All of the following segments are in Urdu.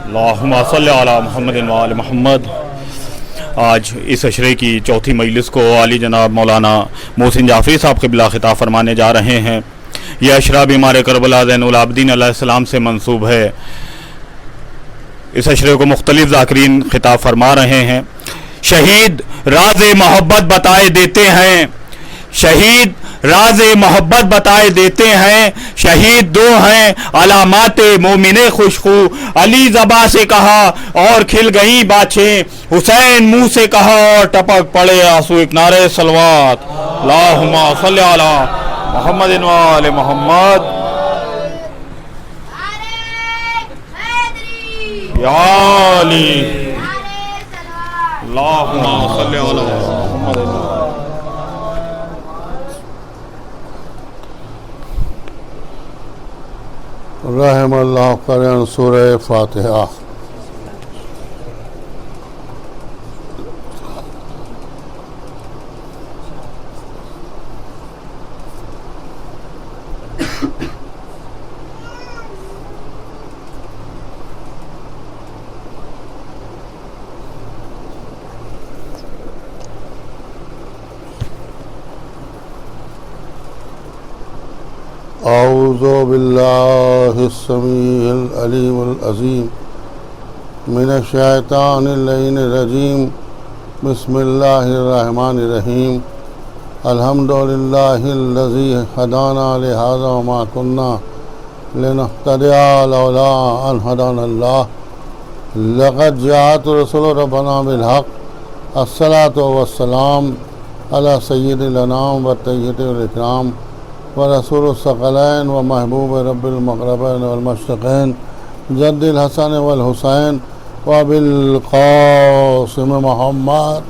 اللہم صلی علی محمد و آل محمد۔ آج اس عشرے کی چوتھی مجلس کو عالی جناب مولانا محسن جعفری صاحب قبلہ خطاب فرمانے جا رہے ہیں۔ یہ عشرہ بیمار کربلا زین العابدین علیہ السلام سے منسوب ہے۔ اس عشرے کو مختلف ذاکرین خطاب فرما رہے ہیں۔ شہید راز محبت بتائے دیتے ہیں، شہید راز محبت بتائے دیتے ہیں، شہید دو ہیں علامات مومن خوشخو، علی زباں سے کہا اور کھل گئیں باتیں، حسین منہ سے کہا اور ٹپک پڑے آنسو، ایک نعرہ صلوات۔ اللہم صلی علی محمد و آل محمد۔ یا علی اللہم صلی علی محمد۔ رحم اللہ قرآن سورہ فاتحہ۔ اعوذ باللہ السمیع العلیم العظیم من الشیطان اللعین الرجیم، بسم اللہ الرحمن الرحیم۔ الحمدللہ الذی ہدانا لہذا وما کنا لنہتدی لولا ان ہدانا اللہ، لقد جاءت رسول ربنا بالحق، الصلاۃ والسلام علی سید الانام والطیب الاکرام ورسول الثقلین ومحبوب رب المغربین والمشرقین، جد الحسن والحسین وبالقاسم محمد۔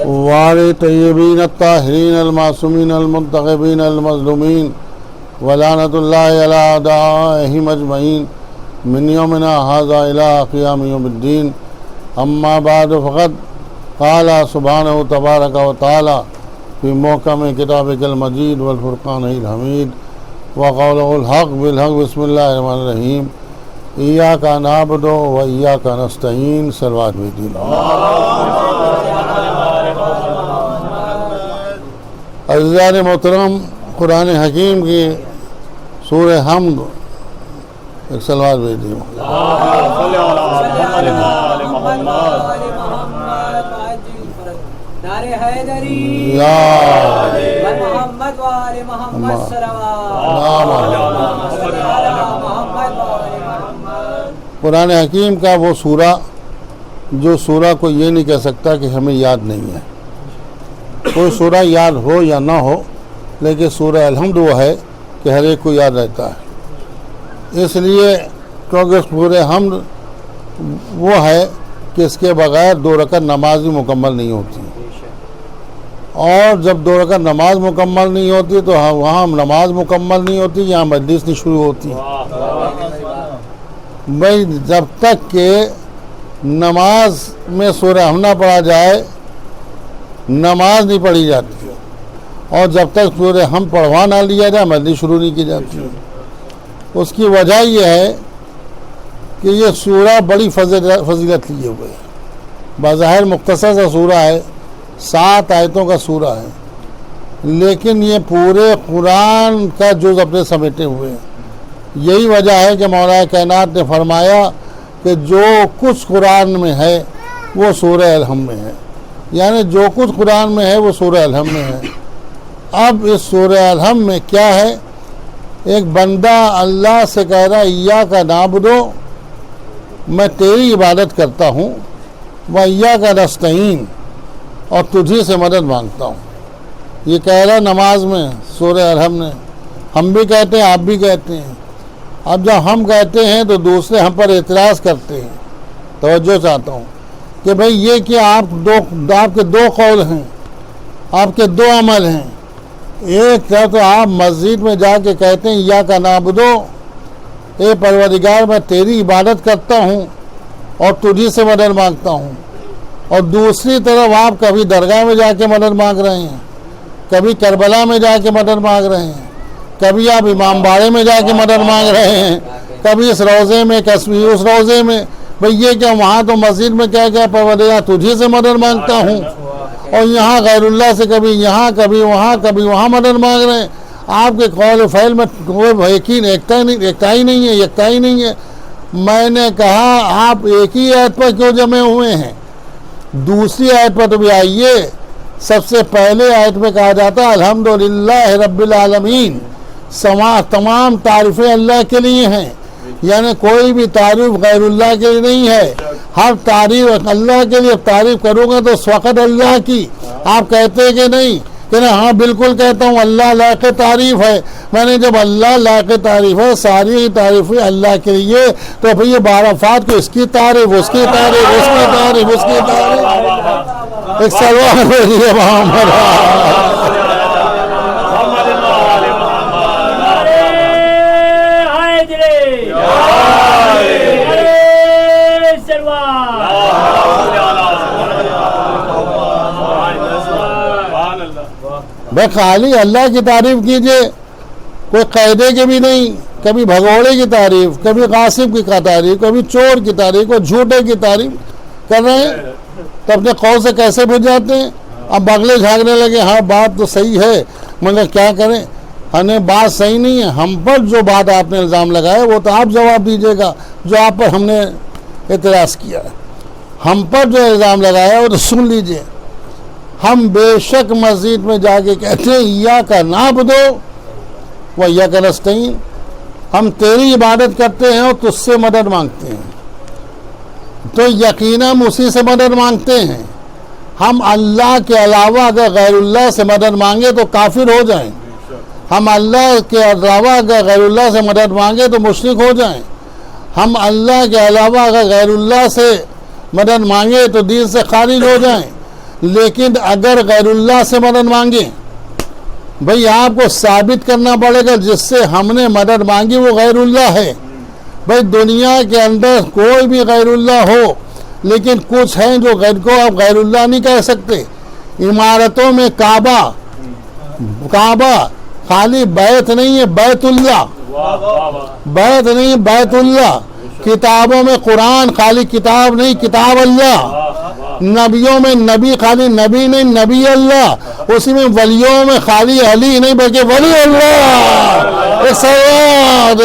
وآل طیبین الطاہرین المعصومین المنتخبین المظلومین، ولعنۃ اللہ علی اعدائہم اجمعین من یومنا ھذا الی قیام یوم الدین۔ اما بعد فقد قال سبحانہ تبارک و تعالی فی محکم کتابہ المجید والفرقان الحمید، وقولہ الحق بالحق، بسم اللہ الرحمن الرحیم۔ ایاک نعبد و ایاک نستعین۔ صلوات بھیجیے۔ عزیزان محترم، قرآن حکیم کی سورہ حمد، ایک صلوات بھیجیے۔ محمد وآل محمد قرآن حکیم کا وہ سورہ جو سورہ کو یہ نہیں کہہ سکتا کہ ہمیں یاد نہیں ہے۔ کوئی سورہ یاد ہو یا نہ ہو، لیکن سورہ الحمد وہ ہے کہ ہر ایک کو یاد رہتا ہے۔ اس لیے کیونکہ سورہ حمد وہ ہے کہ اس کے بغیر 2 رکعت نماز بھی مکمل نہیں ہوتی، اور جب 2 رکعت نماز مکمل نہیں ہوتی تو وہاں نماز مکمل نہیں ہوتی، یہاں مجلس نہیں شروع ہوتی۔ بھائی جب تک کہ نماز میں سورہ حمد نہ پڑھا جائے نماز نہیں پڑھی جاتی، اور جب تک سورہ حمد پڑھوا نہ لیا جائے مجلس شروع نہیں کی جاتی۔ اس کی وجہ یہ ہے کہ یہ سورہ بڑی فضیلت لیے ہوئے ہے۔ بظاہر مختصر سا سورہ ہے، 7 آیتوں کا سورہ ہے، لیکن یہ پورے قرآن کا جز اپنے سمیٹے ہوئے ہیں۔ یہی وجہ ہے کہ مولا کائنات نے فرمایا کہ جو کچھ قرآن میں ہے وہ سورہ الحمد میں ہے، یعنی جو کچھ قرآن میں ہے وہ سورہ الحمد میں ہے۔ اب اس سورہ الحمد میں کیا ہے؟ ایک بندہ اللہ سے کہہ رہا ایاک نعبد، میں تیری عبادت کرتا ہوں، وایاک نستعین، اور تجھی سے مدد مانگتا ہوں۔ یہ کہہ رہا نماز میں سورہ الحمد میں۔ ہم بھی کہتے ہیں، آپ بھی کہتے ہیں۔ اب جب ہم کہتے ہیں تو دوسرے ہم پر اعتراض کرتے ہیں۔ توجہ چاہتا ہوں کہ بھئی یہ کہ آپ کے 2 قول ہیں، آپ کے 2 عمل ہیں۔ ایک تو آپ مسجد میں جا کے کہتے ہیں ایاک نعبد، اے پروردگار میں تیری عبادت کرتا ہوں اور تجھی سے مدد مانگتا ہوں، اور دوسری طرف آپ کبھی درگاہ میں جا کے مدد مانگ رہے ہیں، کبھی کربلا میں جا کے مدد مانگ رہے ہیں، کبھی آپ امام باڑے میں جا کے مدد مانگ رہے ہیں، کبھی اس روزے میں، کبھی اس روزے میں. بھئی یہ کیا وہاں تو مسجد میں کیا کیا پروردگار تجھی سے مدد مانگتا ہوں، اور یہاں غیر اللہ سے کبھی یہاں کبھی وہاں کبھی وہاں مدد مانگ رہے ہیں. آپ کے قول و فعل میں کوئی یقین ایکتا ہی نہیں ہے. میں نے کہا آپ ایک ہی آیت پر کیوں جمع ہوئے ہیں؟ دوسری آیت پر تو بھی آئیے. سب سے پہلے آیت میں کہا جاتا ہے الحمدللہ رب العالمین، تمام تعریفیں اللہ کے لیے ہیں، یعنی کوئی بھی تعریف غیر اللہ کے لیے نہیں ہے، ہر تعریف اللہ کے لیے. تعریف کروں گا تو اس وقت اللہ کی. آپ کہتے کہ نہیں کہ ہاں بالکل کہتا ہوں اللہ لائق تعریف ہے. میں نے جب اللہ لائق تعریف ہے، ساری تعریفیں اللہ کے لیے، تو پھر یہ بعرفات کو اس کی تعریف، اس کی تعریف، اس کی تعریف، اس کی تعریف. ایک سلوات بھیجیے محمد. بھائی خالی اللہ کی تعریف کیجئے، کوئی قاعدے کے بھی نہیں. کبھی بھگوڑے کی تعریف، کبھی غاصب کی تعریف، کبھی چور کی تعریف، کوئی جھوٹے کی تعریف کر رہے ہیں، تو اپنے قول سے کیسے بھج جاتے ہیں؟ اب بغلے جھاگنے لگے ہاں بات تو صحیح ہے مگر کیا کریں، ہمیں بات صحیح نہیں ہے. ہم پر جو بات آپ نے الزام لگایا وہ تو آپ جواب دیجیے گا، جو آپ پر ہم نے اعتراض کیا ہے. ہم پر جو الزام لگایا وہ تو سن لیجئے. ہم بے شک مسجد میں جا کے کہتے ہیں ایاک نعبد و ایاک نستعین، ہم تیری عبادت کرتے ہیں اور تجھ سے مدد مانگتے ہیں. تو یقیناً اسی سے مدد مانگتے ہیں. ہم اللہ کے علاوہ اگر غیر اللہ سے مدد مانگے تو کافر ہو جائیں. ہم اللہ کے علاوہ اگر غیر اللہ سے مدد مانگے تو مشرک ہو جائیں. ہم اللہ کے علاوہ اگر غیر اللہ سے مدد مانگے تو دین سے خارج ہو جائیں. لیکن اگر غیر اللہ سے مدد مانگیں، بھئی آپ کو ثابت کرنا پڑے گا جس سے ہم نے مدد مانگی وہ غیر اللہ ہے. بھئی دنیا کے اندر کوئی بھی غیر اللہ ہو، لیکن کچھ ہیں جو غیر کو آپ غیر اللہ نہیں کہہ سکتے. عمارتوں میں کعبہ خالی بیت نہیں ہے، بیت اللہ، بیت نہیں بیت اللہ. کتابوں میں قرآن خالی کتاب نہیں، کتاب اللہ. نبیوں میں نبی خالی نبی نہیں، نبی اللہ. اسی میں ولیوں میں خالی علی نہیں بلکہ ولی اللہ. ایک سوال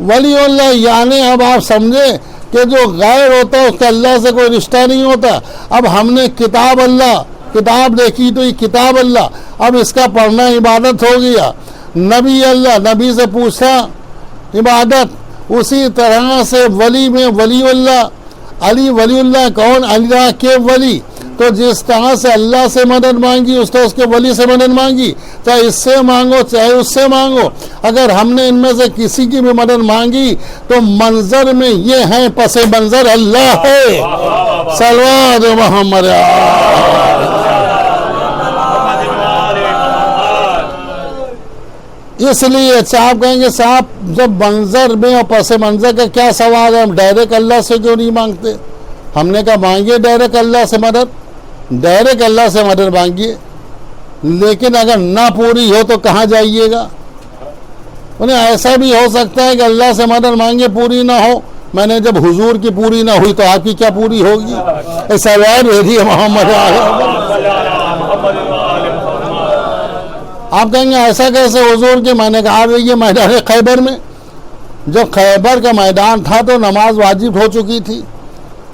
ولی اللہ، یعنی اب آپ سمجھیں کہ جو غیر ہوتا ہے اس کا اللہ سے کوئی رشتہ نہیں ہوتا. اب ہم نے کتاب اللہ، کتاب دیکھی تو یہ کتاب اللہ، اب اس کا پڑھنا عبادت ہو گیا. نبی اللہ، نبی سے پوچھا عبادت. اسی طرح سے ولی میں ولی اللہ، علی ولی اللہ. کون؟ اللہ کے ولی. تو جس طرح سے اللہ سے مدد مانگی اس طرح اس کے ولی سے مدد مانگی، چاہے اس سے مانگو چاہے اس سے مانگو. اگر ہم نے ان میں سے کسی کی بھی مدد مانگی تو منظر میں یہ ہیں پس منظر اللہ ہے. صلوات محمد. اس لیے آپ کہیں گے صاحب جب منظر میں اور پس منظر کا کیا سوال ہے، ہم ڈائریکٹ اللہ سے کیوں نہیں مانگتے؟ ہم نے کہا مانگیے ڈائریکٹ اللہ سے مدد، ڈائریکٹ اللہ سے مدد مانگیے. لیکن اگر نہ پوری ہو تو کہاں جائیے گا؟ انہیں ایسا بھی ہو سکتا ہے کہ اللہ سے مدد مانگے پوری نہ ہو. میں نے جب حضور کی پوری نہ ہوئی تو آپ کی کیا پوری ہوگی؟ ایسا محمد. آپ کہیں گے ایسا کیسے حضور کے؟ میں نے کہا یہ میدان خیبر میں، جب خیبر کا میدان تھا تو نماز واجب ہو چکی تھی.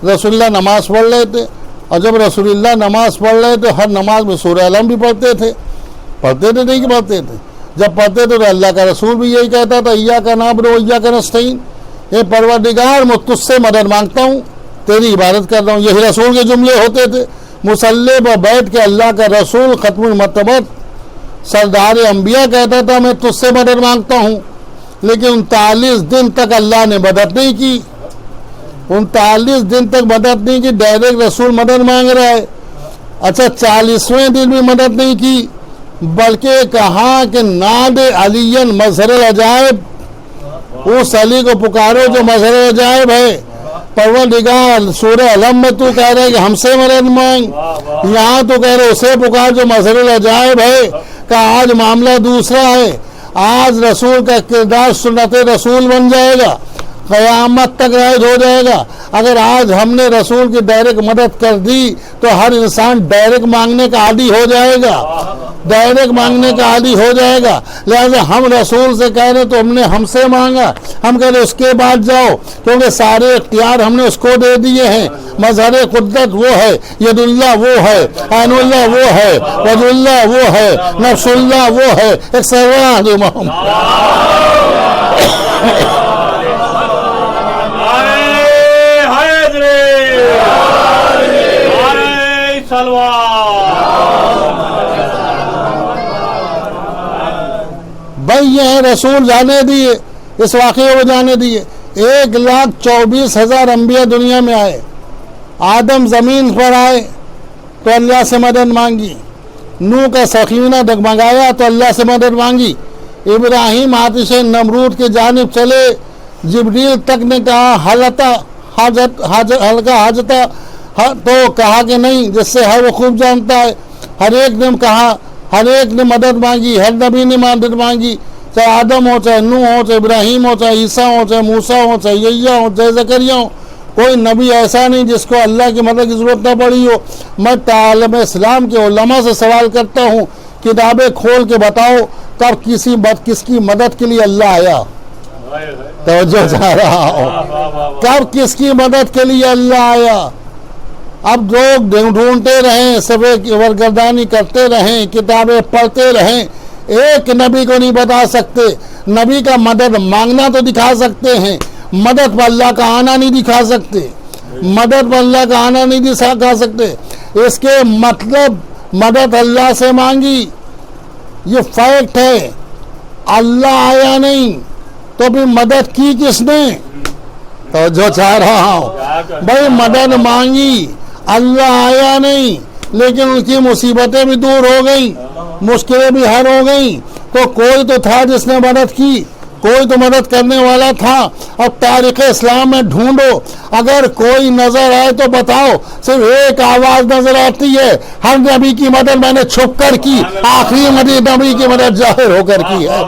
رسول اللہ نماز پڑھ رہے تھے، اور جب رسول اللہ نماز پڑھ رہے تو ہر نماز میں سورہ علم بھی پڑھتے تھے نہیں کہ پڑھتے تھے. جب پڑھتے تھے تو اللہ کا رسول بھی یہی کہتا تھا ایاک نعبد و ایاک نستعین، اے پروردگار میں تجھ سے مدد مانگتا ہوں، تیری عبادت کر رہا ہوں. یہی رسول کے جملے ہوتے تھے. مصلی پر بیٹھ کے اللہ کا رسول ختم المرتبت سردار انبیاء کہتا تھا میں تجھ سے مدد مانگتا ہوں. لیکن 39 دن تک اللہ نے مدد نہیں کی. 39 دن تک مدد نہیں کی. ڈائریکٹ رسول مدد مانگ رہا ہے. اچھا 40ویں دن بھی مدد نہیں کی، بلکہ کہا کہ ناد علی مظہر العجائب، اس علی کو پکارو جو مظہر عجائب ہے. پروردگار سورہ علم میں تو کہہ رہے کہ ہم سے مدد مانگ, یہاں تو کہہ رہے اسے پکار جو مظہر العجائب ہے. کہ آج معاملہ دوسرا ہے. آج رسول کا کردار سنت رسول بن جائے گا, قیامت تک رائج ہو جائے گا. اگر آج ہم نے رسول کی ڈائریکٹ مدد کر دی تو ہر انسان ڈائریکٹ مانگنے کا عادی ہو جائے گا, ڈائریکٹ مانگنے کا عادی ہو جائے گا. لہذا ہم رسول سے کہہ رہے تو ہم نے ہم سے مانگا, ہم کہہ رہے اس کے بعد جاؤ, کیونکہ سارے اختیار ہم نے اس کو دے دیے ہیں. مظہر قدرت وہ ہے, ید اللہ وہ ہے, عین اللہ وہ ہے, وجہ اللہ وہ ہے, نفس اللہ وہ ہے. ایک سوال جو بھائی یہ ہیں رسول جانے دیے, اس واقعے کو جانے دیے. 1,24,000 انبیاء دنیا میں آئے. آدم زمین پر آئے تو اللہ سے مدد مانگی. نوح کا سفینہ ڈگمگایا تو اللہ سے مدد مانگی. ابراہیم آتش نمرود کی جانب چلے, جبریل تک نے کہا حلقہ حاجتہ, تو کہا کہ نہیں, جس سے ہے وہ خوب جانتا ہے. ہر ایک نے کہا, ہر ایک نے مدد مانگی, ہر نبی نے مدد مانگی, چاہے آدم ہو, چاہے نوح ہو, چاہے ابراہیم ہو, چاہے عیسیٰ ہو, چاہے موسیٰ ہو, چاہے یحییٰ ہو, چاہے زکریا ہو. کوئی نبی ایسا نہیں جس کو اللہ کی مدد کی ضرورت نہ پڑی ہو. میں عالم اسلام کے علماء سے سوال کرتا ہوں, کتابیں کھول کے بتاؤ کب کس کی مدد کے لیے اللہ آیا. توجہ چاہ رہا ہوں, کب کس کی مدد کے لیے اللہ آیا. اب لوگ ڈھونڈتے رہیں, سرگردانی کرتے رہیں, کتابیں پڑھتے رہیں, ایک نبی کو نہیں بتا سکتے. نبی کا مدد مانگنا تو دکھا سکتے ہیں, مدد پر اللہ کا آنا نہیں دکھا سکتے, مدد پر اللہ کا آنا نہیں دکھا سکتے. اس کے مطلب مدد اللہ سے مانگی, یہ فیکٹ ہے. اللہ آیا نہیں تو بھی مدد کی کس نے؟ توجہ چاہ رہا ہوں بھائی, مدد مانگی, اللہ آیا نہیں, لیکن ان کی مصیبتیں بھی دور ہو گئیں, مشکلیں بھی حل ہو گئیں. تو کوئی تو تھا جس نے مدد کی, کوئی تو مدد کرنے والا تھا. اب تاریخ اسلام میں ڈھونڈو, اگر کوئی نظر آئے تو بتاؤ. صرف ایک آواز نظر آتی ہے, ہر نبی کی مدد میں نے چھپ کر کی, آخری نبی کی مدد ظاہر ہو کر کی ہے.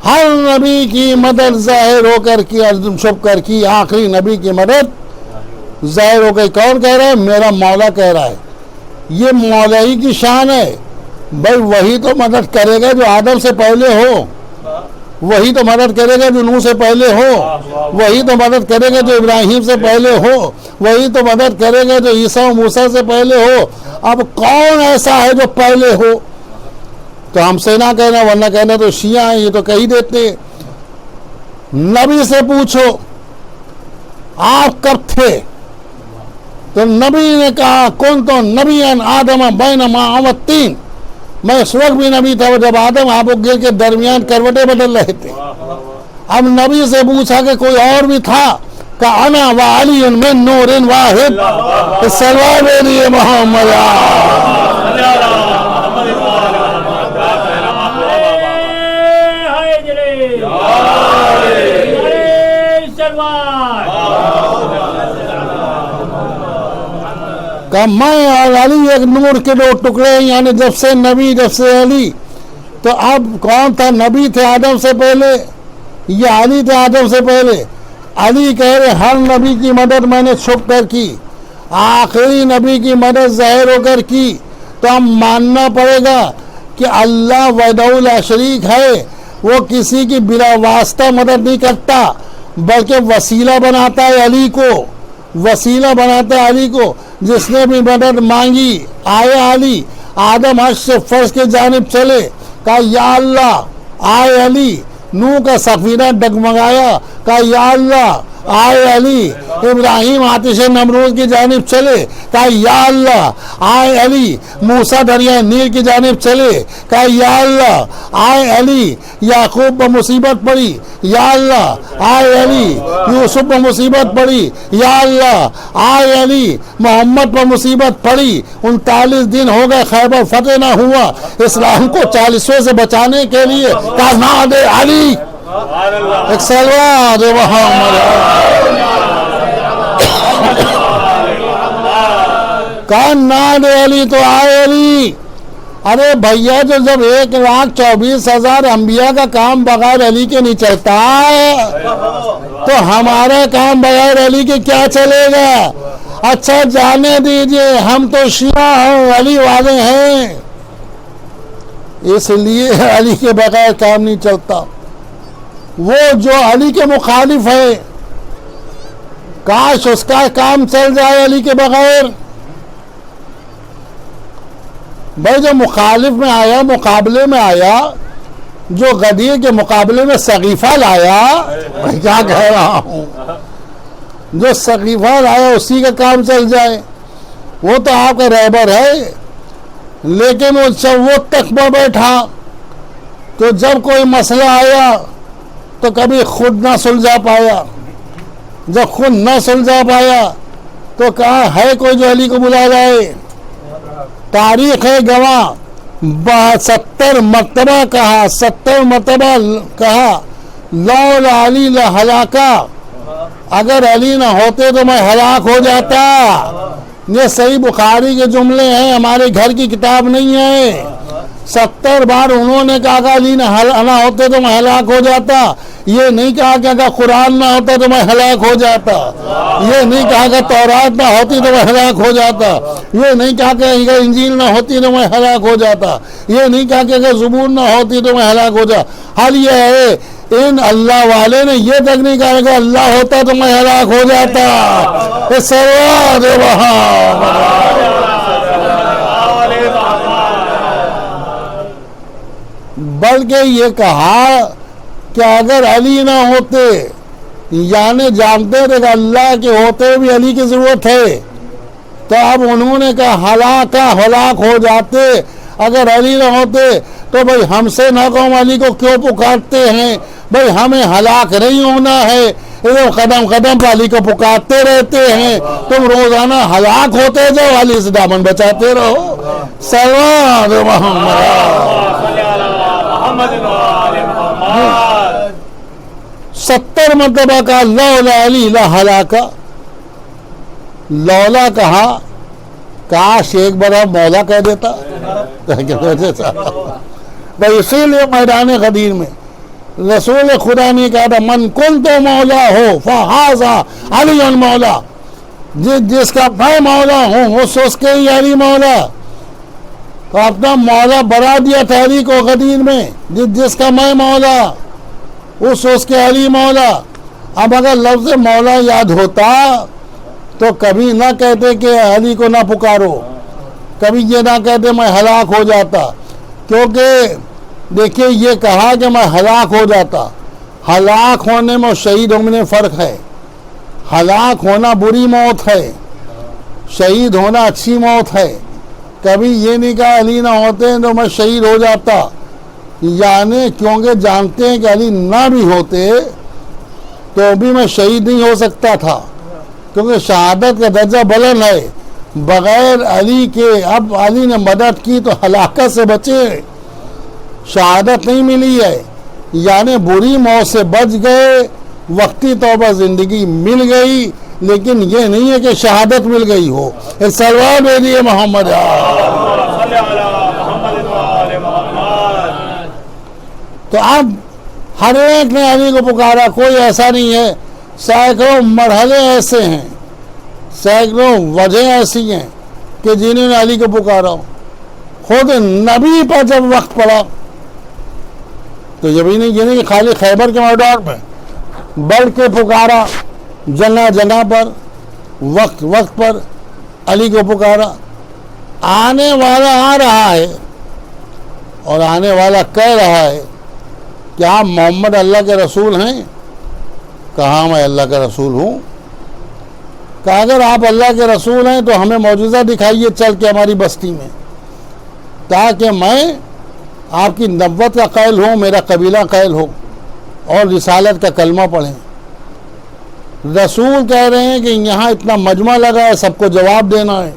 ہر نبی کی مدد ظاہر ہو کر کی, چھپ کر کی, آخری نبی کی مدد ظاہر ہو گئی. کون کہہ رہا ہے؟ میرا مولا کہہ رہا ہے. یہ مولا ہی کی شان ہے بھائی. وہی تو مدد کرے گا جو آدم سے پہلے ہو, وہی تو مدد کرے گا جو نوح سے پہلے ہو, وہی تو مدد کرے گا جو ابراہیم سے پہلے ہو, وہی تو مدد کرے گا جو عیسیٰ و موسیٰ سے پہلے ہو. اب کون ایسا ہے جو پہلے ہو؟ تو ہم سے نہ کہنا, ورنہ کہنا تو شیعہ ہیں, یہ تو کہی دیتے. نبی سے پوچھو آپ کب تھے, تو نبی نے کہا کون تو نبی آدم بین ماء و طین, میں اس وقت بھی نبی تھا جب آدم آب و گل کے درمیان کروٹیں بدل رہے تھے. اب نبی سے پوچھا کہ کوئی اور بھی تھا, کہ انا و علی من نور واحد, سلوات میری محمد. کہ میں اور علی ایک نور کے دو ٹکڑے, یعنی جب سے نبی جب سے علی. تو اب کون تھا؟ نبی تھے آدم سے پہلے یا علی تھے آدم سے پہلے؟ علی کہہ رہے ہر نبی کی مدد میں نے چھپ کر کی, آخری نبی کی مدد ظاہر ہو کر کی. تو ہم ماننا پڑے گا کہ اللہ وحدہ لا شریک ہے, وہ کسی کی بلا واسطہ مدد نہیں کرتا, بلکہ وسیلہ بناتا ہے علی کو, وسیلہ بناتا ہے علی کو. جس نے بھی مدد مانگی آیا علی, آدم عرش سے فرش کی جانب چلے, کہا یا اللہ, آئے علی. نوح کا سفینہ ڈگمگایا, کہا یا اللہ. آئے علی. ابراہیم آتش نمرود کی جانب چلے, کہا یا اللہ. آئے علی موسیٰ دریا نیل کی جانب چلے, کہا یا اللہ. آئے علی یعقوب پر مصیبت پڑی, یا اللہ. آئے علی یوسف پر مصیبت پڑی, یا اللہ. آئے علی محمد پر مصیبت پڑی, 39 دن ہو گئے خیبر فتح نہ ہوا, اسلام کو 40 سے بچانے کے لیے کہا نعت علی. ایک سلوات محمد, کہا نعت علی. تو آئے علی. ارے بھیا جو جب 1,24,000 انبیاء کا کام بغیر علی کے نہیں چلتا تو ہمارا کام بغیر علی کے کیا چلے گا؟ اچھا جانے دیجئے, ہم تو شیعہ ہیں, علی والے ہیں, اس لیے علی کے بغیر کام نہیں چلتا. وہ جو علی کے مخالف ہے کاش اس کا کام چل جائے علی کے بغیر. بھائی جو مخالف میں آیا, مقابلے میں آیا, جو غدیر کے مقابلے میں سقیفہ لایا, میں کیا کہہ رہا ہوں, جو سقیفہ لایا اسی کا کام چل جائے. وہ تو آپ کا رہبر ہے, لیکن وہ تک پر بیٹھا تو جب کوئی مسئلہ آیا تو کبھی خود نہ سلجھا پایا. جب خود نہ سلجھا پایا تو کہا ہے کوئی جو علی کو بلا جائے. تاریخ ہے گواہ, 70 مرتبہ کہا, 70 مرتبہ کہا لولا علی لہلاکا, اگر علی نہ ہوتے تو میں ہلاک ہو جاتا. یہ صحیح بخاری کے جملے ہیں, ہمارے گھر کی کتاب نہیں ہے. 70 بار انہوں نے کہا کہ علی نہ ہوتے تو میں ہلاک ہو جاتا. یہ نہیں کہا کہ اگر قرآن نہ ہوتا تو میں ہلاک ہو جاتا. یہ نہیں کہا کہ تورات نہ ہوتی تو میں ہلاک ہو جاتا. یہ نہیں کہا کہ اگر انجیل نہ ہوتی تو میں ہلاک ہو جاتا. یہ نہیں کہا کہ اگر زبور نہ ہوتی تو میں ہلاک ہو جاتا. حال یہ ہے ان اللہ والے نے یہ تک نہیں کہا کہ اللہ ہوتا تو میں ہلاک ہو جاتا. سواد بلکہ یہ کہا کہ اگر علی نہ ہوتے, یعنی جانتے تھے کہ اللہ کے ہوتے بھی علی کی ضرورت ہے, تو اب انہوں نے کہا ہلاک ہو جاتے. اگر علی نہ ہوتے تو بھئی ہم سے نہ قوم علی کو کیوں پکارتے ہیں؟ بھئی ہمیں ہلاک نہیں ہونا ہے, قدم قدم پر علی کو پکارتے رہتے ہیں. تم روزانہ ہلاک ہوتے جاؤ, علی سے دامن بچاتے رہو. سلوات محمد. 70 مرتبہ کہا لولا علی لہلاکا. لولا کہا, کاش ایک بڑا مولا کہہ دیتا. بھئی اسی لیے میدان غدیر میں رسول خدا نے کہا تھا من کن تو مولا ہو فہذا علی مولا. جس کا میں مولا ہوں اس کے ہی علی مولا. تو اپنا مولا بڑھا دیا تحریک و غدیر میں, جس کا میں مولا اس کے علی مولا. اب اگر لفظ مولا یاد ہوتا تو کبھی نہ کہتے کہ علی کو نہ پکارو, کبھی یہ نہ کہتے میں ہلاک ہو جاتا. کیونکہ دیکھیے یہ کہا کہ میں ہلاک ہو جاتا. ہلاک ہونے میں شہید ہونے میں فرق ہے. ہلاک ہونا بری موت ہے, شہید ہونا اچھی موت ہے. کبھی یہ نہیں کہا علی نہ ہوتے تو میں شہید ہو جاتا, یعنی کیونکہ جانتے ہیں کہ علی نہ بھی ہوتے تو بھی میں شہید نہیں ہو سکتا تھا, کیونکہ شہادت کا درجہ بلند ہے. بغیر علی کے اب علی نے مدد کی تو ہلاکت سے بچے, شہادت نہیں ملی ہے, یعنی بری موت سے بچ گئے. وقتی طور پر زندگی مل گئی, لیکن یہ نہیں ہے کہ شہادت مل گئی ہو. سلوات بھیجیے محمد. تو اب ہر ایک نے علی کو پکارا, کوئی ایسا نہیں ہے. سینکڑوں مرحلے ایسے ہیں, سینکڑوں وجہ ایسی ہیں کہ جنہوں نے علی کو پکارا. خود نبی پر جب وقت پڑا تو یہ بھی نہیں کہ خالی خیبر کے میدان میں, بلکہ پکارا جگہ جگہ پر, وقت وقت پر علی کو پکارا. آنے والا آ رہا ہے اور آنے والا کہہ رہا ہے کہ آپ محمد اللہ کے رسول ہیں. کہا میں اللہ کا رسول ہوں. کہ اگر آپ اللہ کے رسول ہیں تو ہمیں معجزہ دکھائیے چل کے ہماری بستی میں، تاکہ میں آپ کی نبوت کا قائل ہوں، میرا قبیلہ قائل ہو اور رسالت کا کلمہ پڑھیں. رسول کہہ رہے ہیں کہ یہاں اتنا مجمع لگا ہے، سب کو جواب دینا ہے،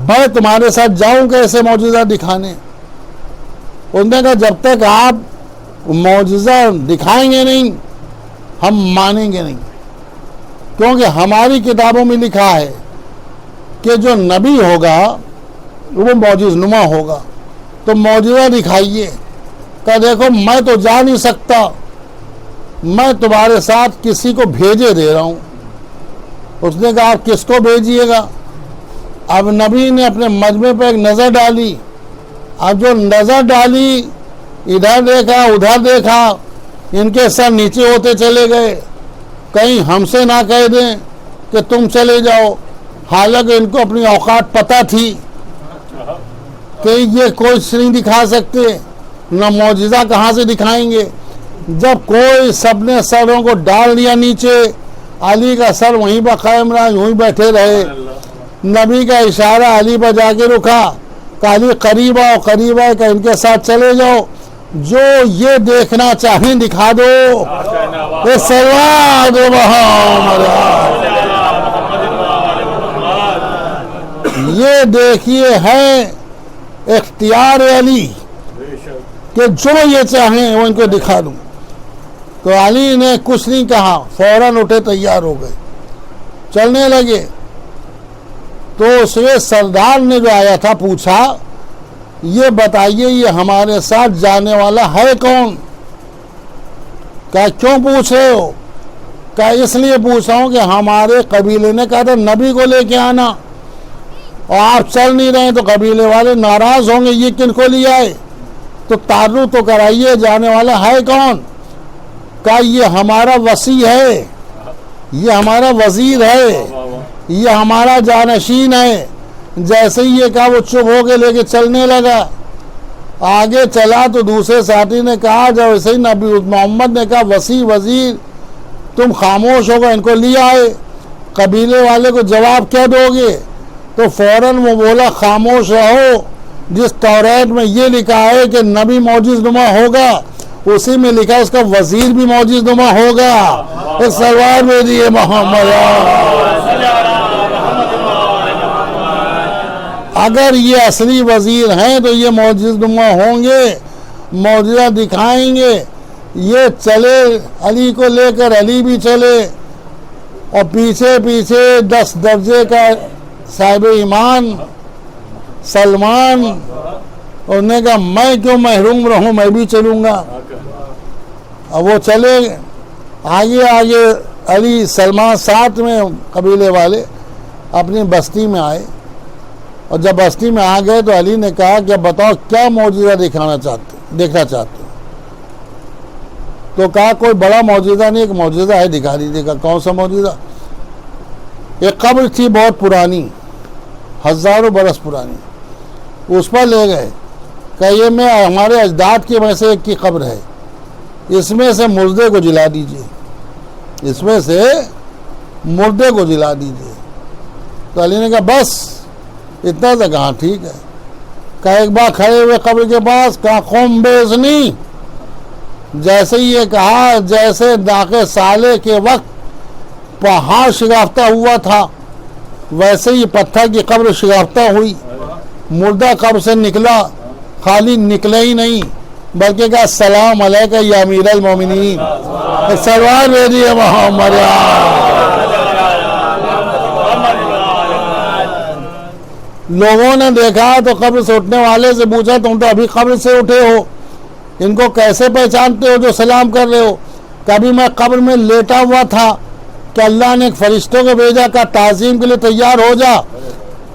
میں تمہارے ساتھ جاؤں کیسے معجزہ دکھانے؟ انہوں نے کہا جب تک آپ معجزہ دکھائیں گے نہیں ہم مانیں گے نہیں، کیونکہ ہماری کتابوں میں لکھا ہے کہ جو نبی ہوگا وہ معجز نما ہوگا، تو معجزہ دکھائیے. کہ دیکھو میں تو جا نہیں سکتا، میں تمہارے ساتھ کسی کو بھیجے دے رہا ہوں. اس نے کہا آپ کس کو بھیجیے گا؟ اب نبی نے اپنے مجمع پہ ایک نظر ڈالی. اب جو نظر ڈالی، ادھر دیکھا ادھر دیکھا، ان کے سر نیچے ہوتے چلے گئے، کہیں ہم سے نہ کہہ دیں کہ تم چلے جاؤ. حالانکہ ان کو اپنی اوقات پتہ تھی کہ یہ کوئی نہیں دکھا سکتے، نہ معجزہ کہاں سے دکھائیں گے. جب کوئی سب نے سروں کو ڈال دیا نیچے، علی کا سر وہیں پر قائم رہا، وہیں بیٹھے رہے. نبی کا اشارہ علی پر جا کے رکا کہ علی قریب آؤ قریب آؤ، کہ ان کے ساتھ چلے جاؤ، جو یہ دیکھنا چاہیں دکھا دو. یہ سرواد محمد، یہ دیکھیے ہے اختیار علی کہ جو یہ چاہیں وہ ان کو دکھا دوں. تو علی نے کچھ نہیں کہا، فوراً اٹھے تیار ہو گئے، چلنے لگے. تو اس میں سردار نے جو آیا تھا پوچھا یہ بتائیے یہ ہمارے ساتھ جانے والا ہے کون؟ کہا کیوں پوچھ رہے ہو؟ کہا اس لیے پوچھ رہا ہوں کہ ہمارے قبیلے نے کہا تھا نبی کو لے کے آنا، اور آپ چل نہیں رہے تو قبیلے والے ناراض ہوں گے، یہ کن کو لے آئے؟ تو تعارف تو کرائیے، جانے والا ہے کون؟ کہا یہ ہمارا وصی ہے، یہ ہمارا وزیر ہے، یہ ہمارا جانشین ہے. جیسے ہی یہ کہا وہ چپ ہو کے لے کے چلنے لگا. آگے چلا تو دوسرے ساتھی نے کہا جب ایسے ہی نبی محمد نے کہا وصی وزیر، تم خاموش ہو گئے، ان کو لے آئے، قبیلے والے کو جواب کیا دو گے؟ تو فوراً وہ بولا خاموش رہو، جس توریت میں یہ لکھا ہے کہ نبی معجز نما ہوگا اسی میں لکھا ہے اس کا وزیر بھی معجز نما ہوگا. اس سرور میں دیے محمد. اگر یہ اصلی وزیر ہیں تو یہ معجز نما ہوں گے، معجزہ دکھائیں گے. یہ چلے علی کو لے کر، علی بھی چلے، اور پیچھے پیچھے 10 درجے کا صاحب ایمان سلمان. انہوں نے کہا میں کیوں محروم رہوں، میں بھی چلوں گا. اب وہ چلے آگے آگے، علی سلمان ساتھ میں قبیلے والے اپنی بستی میں آئے. اور جب بستی میں آ گئے تو علی نے کہا کہ بتاؤ کیا معجزہ دیکھنا چاہتے ہو؟ تو کہا کوئی بڑا معجزہ نہیں، ایک معجزہ ہے دکھا دیجیے. گا کون سا معجزہ؟ ایک قبر تھی بہت پرانی، ہزاروں برس پرانی، اس پر لے گئے کہ یہ میں ہمارے اجداد کی میں سے ایک کی قبر ہے، اس میں سے مردے کو جلا دیجیے، اس میں سے مردے کو جلا دیجیے. تو علی نے کہا بس اتنا سا. کہا ٹھیک ہے. کہا ایک بار کھڑے ہوئے قبر کے پاس، کہا قوم بے اذنی. جیسے ہی یہ کہا جیسے داغ سالے کے وقت پہاڑ شگافتہ ہوا تھا ویسے ہی پتھر کی قبر شگافتہ ہوئی. مردہ قبر سے نکلا، خالی نکلے ہی نہیں بلکہ کہا السلام علیکہ یا امیر المومنین. سرور میری محمد. لوگوں نے دیکھا تو قبر سے اٹھنے والے سے پوچھا تم تو ابھی قبر سے اٹھے ہو، ان کو کیسے پہچانتے ہو جو سلام کر رہے ہو؟ کبھی میں قبر میں لیٹا ہوا تھا کہ اللہ نے ایک فرشتوں کو بھیجا کہ تعظیم کے لیے تیار ہو جا،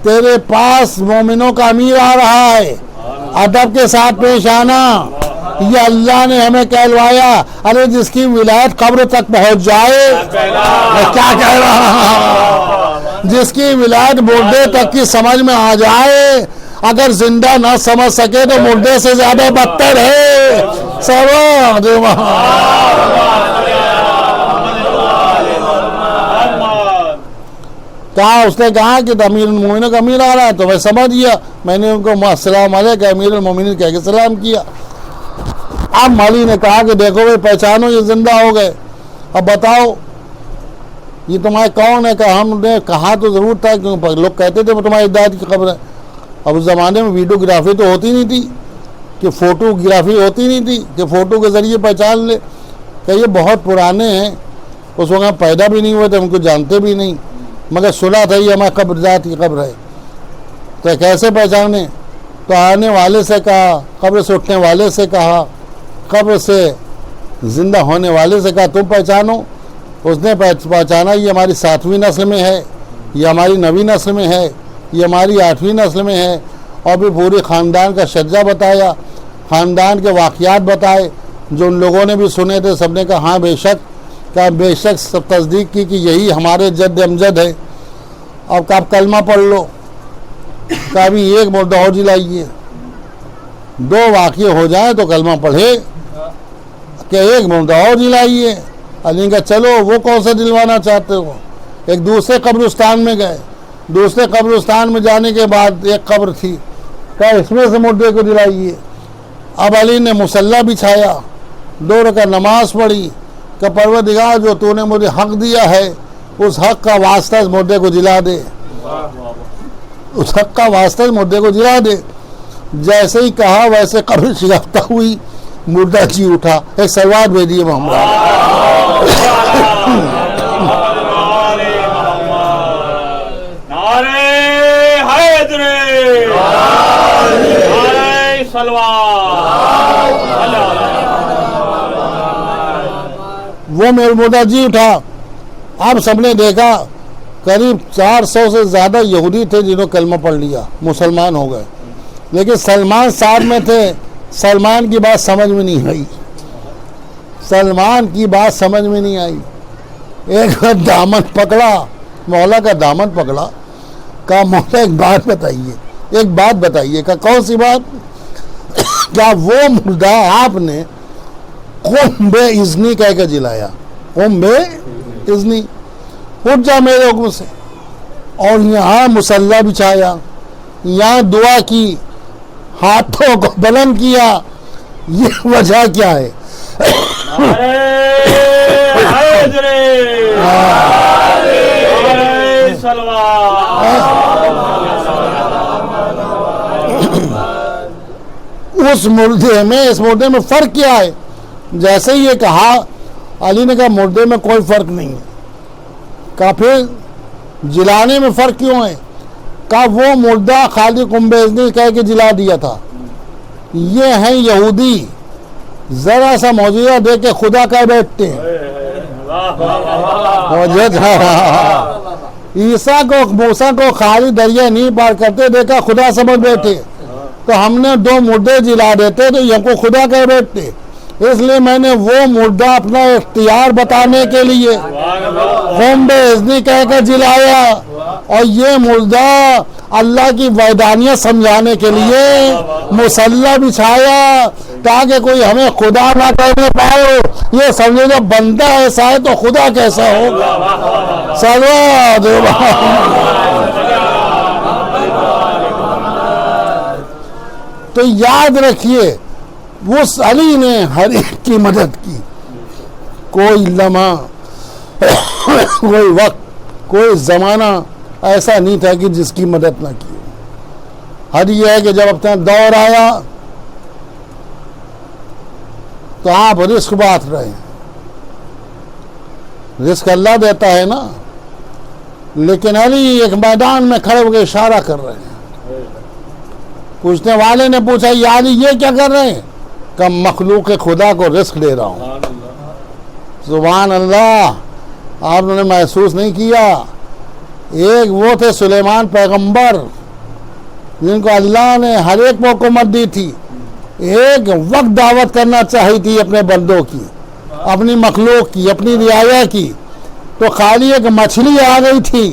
تیرے پاس مومنوں کا امیر آ رہا ہے، ادب کے ساتھ پیش آنا. یہ اللہ نے ہمیں کہلوایا. ارے جس کی ولایت قبر تک پہنچ جائے، میں کیا کہہ رہا ہوں، جس کی ولایت مردے تک کی سمجھ میں آ جائے، اگر زندہ نہ سمجھ سکے تو مردے سے زیادہ بدتر ہے. کہا اس نے کہا کہ امیر المومنین کا امیر آ رہا ہے، تو میں سمجھ گیا، میں نے ان کو السلام علیکم امیر المومنین کہہ کے سلام کیا۔ اب علی نے کہا کہ دیکھو بھائی پہچانو یہ زندہ ہو گئے، اب بتاؤ یہ تمہارے کون ہے؟ کہ ہم نے کہا تو ضرور تھا، کیونکہ لوگ کہتے تھے وہ تمہارے داد کی خبر ہے۔ اب اس زمانے میں ویڈیوگرافی تو ہوتی نہیں تھی، کہ فوٹوگرافی ہوتی نہیں تھی کہ فوٹو کے ذریعے پہچان لے، کہ یہ بہت پرانے ہیں، اس وقت ہم پیدا بھی نہیں ہوئے تھے، ہم کو جانتے بھی نہیں، مگر سنا تھا یہ ہمارے قبر ذات کی قبر ہے، تو کیسے پہچانے؟ تو آنے والے سے کہا، قبر سے اٹھنے والے سے کہا، قبر سے زندہ ہونے والے سے کہا تم پہچانو۔ اس نے پہچانا یہ ہماری 7ویں نسل میں ہے، یہ ہماری 9ویں نسل میں ہے، یہ ہماری 8ویں نسل میں ہے، اور بھی پورے خاندان کا شجاع بتایا، خاندان کے واقعات بتائے جو ان لوگوں نے بھی سنے تھے، سب نے کہا ہاں بے شک، کہا بے شک، سب تصدیق کی کہ یہی ہمارے جد امجد ہے۔ اب کہا کلمہ پڑھ لو، کہا ابھی ایک مردہ اور جلائیے، 2 واقعے ہو جائیں تو کلمہ پڑھے، کہ ایک مردہ اور جلائیے۔ علی کا چلو وہ کون سا دلوانا چاہتے ہو؟ ایک دوسرے قبرستان میں گئے، دوسرے قبرستان میں جانے کے بعد ایک قبر تھی، کہا اس میں سے مردے کو دلائیے۔ اب علی نے مصلی بچھایا، 2 رکعت نماز پڑھی، کہ پروردگار جو تو نے مجھے حق دیا ہے اس حق کا واسطہ اس مردے کو جلا دے، اس حق کا واسطہ اس مردے کو جلا دے۔ جیسے ہی کہا ویسے قبر شکافتہ ہوئی، مردہ جی اٹھا۔ ایک سلوات بھیجیے محمد۔ وہ میرے مردہ جی اٹھا۔ اب سب نے دیکھا قریب 400 سے زیادہ یہودی تھے جنہوں نے کلمہ پڑھ لیا، مسلمان ہو گئے، لیکن سلمان ساتھ میں تھے۔ سلمان کی بات سمجھ میں نہیں آئی، سلمان کی بات سمجھ میں نہیں آئی۔ ایک دامن پکڑا، مولا کا دامن پکڑا، کہا مولا ایک بات بتائیے، ایک بات بتائیے۔ کہا کون سی بات؟ کیا وہ مردہ آپ نے قم بے اذنی کہہ کے جلایا؟ قم بے اذنی، اٹھ جا میرے حکم سے، اور یہاں مصلی بچھایا، یہاں دعا کی، ہاتھوں کو بلند کیا، یہ وجہ کیا ہے؟ اس مردے میں اس مردے میں فرق کیا ہے؟ جیسے ہی یہ کہا، علی نے کہا مردے میں کوئی فرق نہیں ہے۔ کہا پھر جلانے میں فرق کیوں ہے؟ کہا وہ مردہ خالی قم بے اذنی کہہ کے جلا دیا تھا، یہ ہیں یہودی، ذرا سا معجزہ دے کے خدا کہہ بیٹھتے ہیں۔ عیسیٰ کو، موسیٰ کو خالی دریا نہیں پار کرتے دیکھا خدا سمجھ بیٹھے، تو ہم نے 2 مردے جلا دیتے تو یہ کو خدا کہہ بیٹھتے۔ اس لیے میں نے وہ مردہ اپنا اختیار بتانے کے لیے قم بے اذنی کہہ کر جلایا، اور یہ مردہ اللہ کی وحدانیت سمجھانے کے لیے مصلی بچھایا، تاکہ کوئی ہمیں خدا نہ کہنے پائے، یہ سمجھے جب بندہ ایسا ہے تو خدا کیسا ہوگا۔ صلوات تو یاد رکھیے اس علی نے ہر ایک کی مدد کی، کوئی لمحہ، کوئی وقت، کوئی زمانہ ایسا نہیں تھا کہ جس کی مدد نہ کی۔ حد یہ ہے کہ جب اپنا دور آیا تو آپ رزق بانٹ رہے ہیں، رزق اللہ دیتا ہے نا، لیکن علی ایک میدان میں کھڑے ہو کے اشارہ کر رہے ہیں۔ پوچھنے والے نے پوچھا یا علی یہ کیا کر رہے ہیں؟ کہ مخلوق خدا کو رزق دے رہا ہوں۔ سبحان اللہ، آپ نے محسوس نہیں کیا؟ ایک وہ تھے سلیمان پیغمبر جن کو اللہ نے ہر ایک کو حکومت دی تھی، ایک وقت دعوت کرنا چاہی تھی اپنے بندوں کی، اپنی مخلوق کی، اپنی رعایا کی، تو خالی ایک مچھلی آ گئی تھی،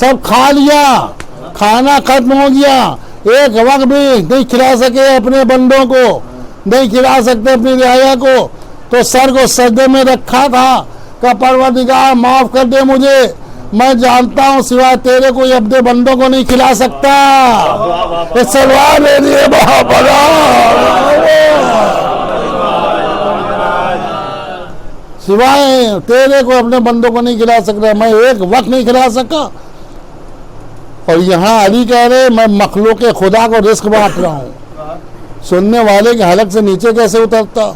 سب کھا لیا، کھانا ختم ہو گیا، ایک وقت بھی نہیں کھلا سکے اپنے بندوں کو، نہیں کھلا سکتے اپنی رعایا کو، تو سر کو سجدے میں رکھا تھا کہ پروردگار معاف کر دے مجھے، میں جانتا ہوں سوائے تیرے کوئی اپنے بندوں کو نہیں کھلا سکتا. سلوار لے لیے سوائے تیرے کو اپنے بندوں کو نہیں کھلا سکتا. میں ایک وقت نہیں کھلا سکا. اور یہاں علی کہہ رہے میں مخلوق خدا کو رزق بانٹ رہا ہوں. سننے والے کے حلق سے نیچے کیسے اترتا؟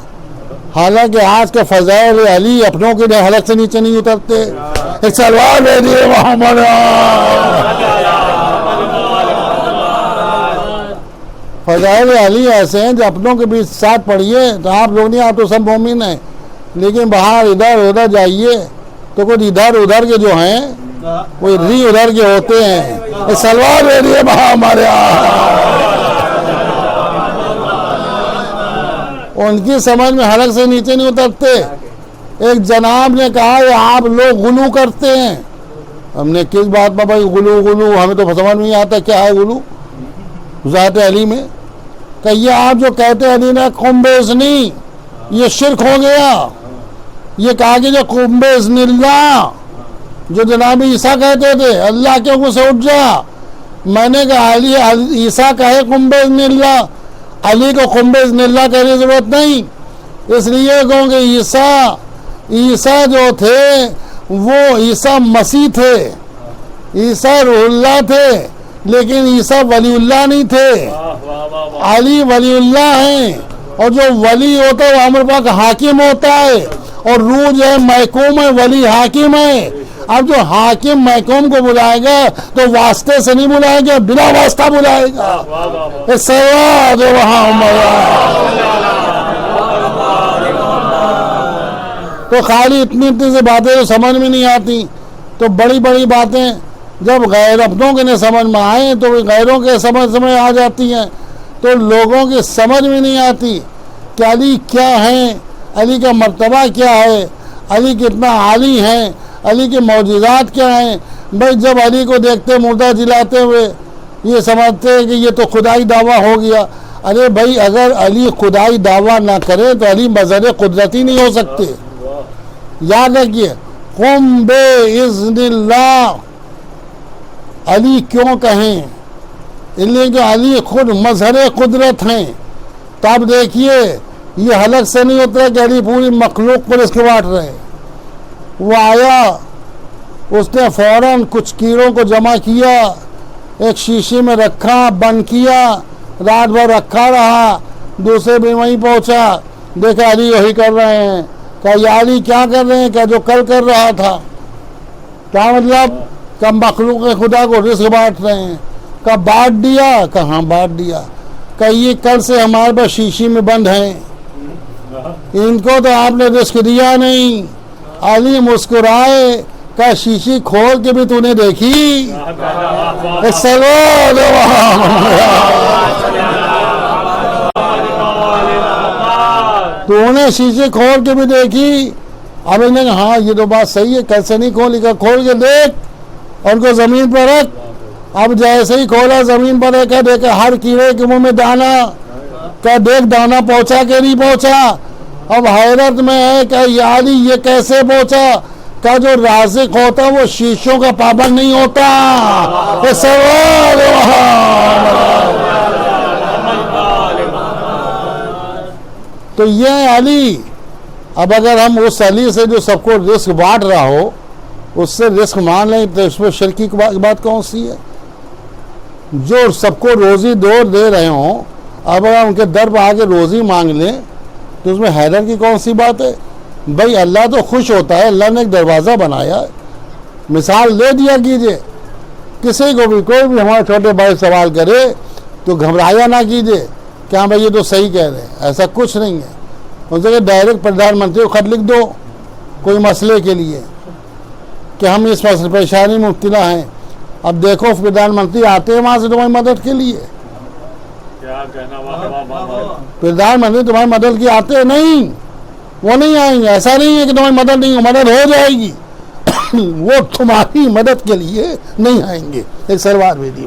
حالانکہ آج کے فضائل علی اپنوں کے حلق سے نیچے نہیں اترتے. ایک سلوار لے لیے محمد. فضائل علی ایسے ہیں جو اپنوں کے بیچ ساتھ پڑھیے تو آپ لوگ نہیں، آپ تو سب مومن ہیں، لیکن باہر ادھر ادھر جائیے تو کچھ ادھر ادھر کے جو ہیں وہ ادھر کے ہوتے ہیں. سلوار لے لیے ہمارے ان کی سمجھ میں حلق سے نیچے نہیں اترتے. ایک جناب نے کہا کہ آپ لوگ غلو کرتے ہیں. ہم نے کس بات پر بھائی غلو ہمیں تو سمجھ نہیں آتا کیا ہے غلو ذات علی میں. کہ یہ آپ جو کہتے ہیں علی نے قم باذنی، یہ شرک ہو گیا. یہ کہا کہ جو قم باذن اللہ، جو جناب عیسیٰ کہتے تھے اللہ کے حکم سے اٹھ جا. میں نے کہا علی عیسیٰ کہے قم باذن اللہ، علی کو قم باذن اللہ کہنے کی ضرورت نہیں. اس لیے کہوں کہ عیسیٰ جو تھے وہ عیسیٰ مسیح تھے، عیسیٰ روح اللہ تھے، لیکن عیسیٰ ولی اللہ نہیں تھے. علی ولی اللہ ہیں، اور جو ولی ہوتا ہے وہ امر پاک حاکم ہوتا ہے، اور روح جو ہے محکوم ہے، ولی حاکم ہے. اب جو حاکم محکوم کو بلائے گا تو واسطے سے نہیں بلائے گا، بلا واسطہ بلائے گا. تو خالی اتنی سی باتیں جو سمجھ میں نہیں آتی، تو بڑی بڑی باتیں جب غیر اپنوں کے نہیں سمجھ میں آئیں تو غیروں کے سمجھ میں آ جاتی ہیں. تو لوگوں کی سمجھ میں نہیں آتی کہ علی کیا ہیں، علی کا مرتبہ کیا ہے، علی کتنا عالی ہیں، علی کے معجزات کیا ہیں. بھائی جب علی کو دیکھتے مردہ جلاتے ہوئے یہ سمجھتے ہیں کہ یہ تو خدائی دعویٰ ہو گیا. ارے بھائی اگر علی خدائی دعویٰ نہ کرے تو علی مظہر قدرتی نہیں ہو سکتے. یاد رکھیے قم باذن اللہ علی کیوں کہیں، اس لیے کہ علی خود مظہر قدرت ہیں. تو اب دیکھیے یہ حلق سے نہیں اترا کہ علی پوری مخلوق پر اس کے بانٹ رہے. وہ آیا، اس نے فوراً کچھ کیڑوں کو جمع کیا، ایک شیشے میں رکھا، بند کیا، رات بھر رکھا رہا. دوسرے بھی وہیں پہنچا، دیکھا علی وہی کر رہے ہیں. کہا یا علی کیا کر رہے ہیں؟ کہا جو کل کر رہا تھا. کیا مطلب؟ کہ مخلوق خدا کو رزق بانٹ رہے ہیں. کہا بانٹ دیا؟ کہا ہاں بانٹ دیا. کہ یہ کل سے ہمارے پاس شیشی میں بند ہیں، ان کو تو آپ نے رزق دیا نہیں. علی مسکرائے، کہ شیشی کھول کے بھی تو نے دیکھی؟ تو نے شیشی کھول کے بھی دیکھی؟ اب انہوں نے کہا ہاں یہ تو بات صحیح ہے، کیسے نہیں کھولی؟ کا کھول کے دیکھ اور کو زمین پر رکھ. اب جیسے ہی کھولا زمین پر رکھا، دیکھا ہر کیڑے کے منہ میں دانا. کہ دیکھ دانا پہنچا کہ نہیں پہنچا؟ اب حیرت میں ہے کہ یا علی یہ کیسے پہنچا؟ کہ جو رازق ہوتا وہ شیشوں کا پابند نہیں ہوتا. تو یہ علی. اب اگر ہم اس علی سے جو سب کو رزق بانٹ رہا ہو اس سے رزق مان لیں تو اس میں شرکی کی بات کون سی ہے؟ جو سب کو روزی دے رہے ہوں، اب اگر ان کے در پہ آ کے روزی مانگ لیں تو اس میں حیرت کی کون سی بات ہے؟ بھائی اللہ تو خوش ہوتا ہے، اللہ نے ایک دروازہ بنایا ہے. مثال لے دیا کیجئے، کسی کو بھی کوئی بھی ہمارے چھوٹے بھائی سوال کرے تو گھبرایا نہ کیجئے کہ ہاں بھائی یہ تو صحیح کہہ رہے ہیں. ایسا کچھ نہیں ہے. ان سے کہ ڈائریکٹ پردھان منتری کو خط لکھ دو کوئی مسئلے کے لیے کہ ہم اس مسئلے پریشانی میں مبتلا ہیں. اب دیکھو پردھان منتری آتے ہیں وہاں سے تمہاری مدد کے لیے. پردھان منتری تمہاری مدد کی آتے ہیں نہیں، وہ نہیں آئیں گے. ایسا نہیں ہے کہ تمہاری مدد نہیں، مدد ہو جائے گی وہ تمہاری مدد کے لیے نہیں آئیں گے. ایک سلوار بھی دی.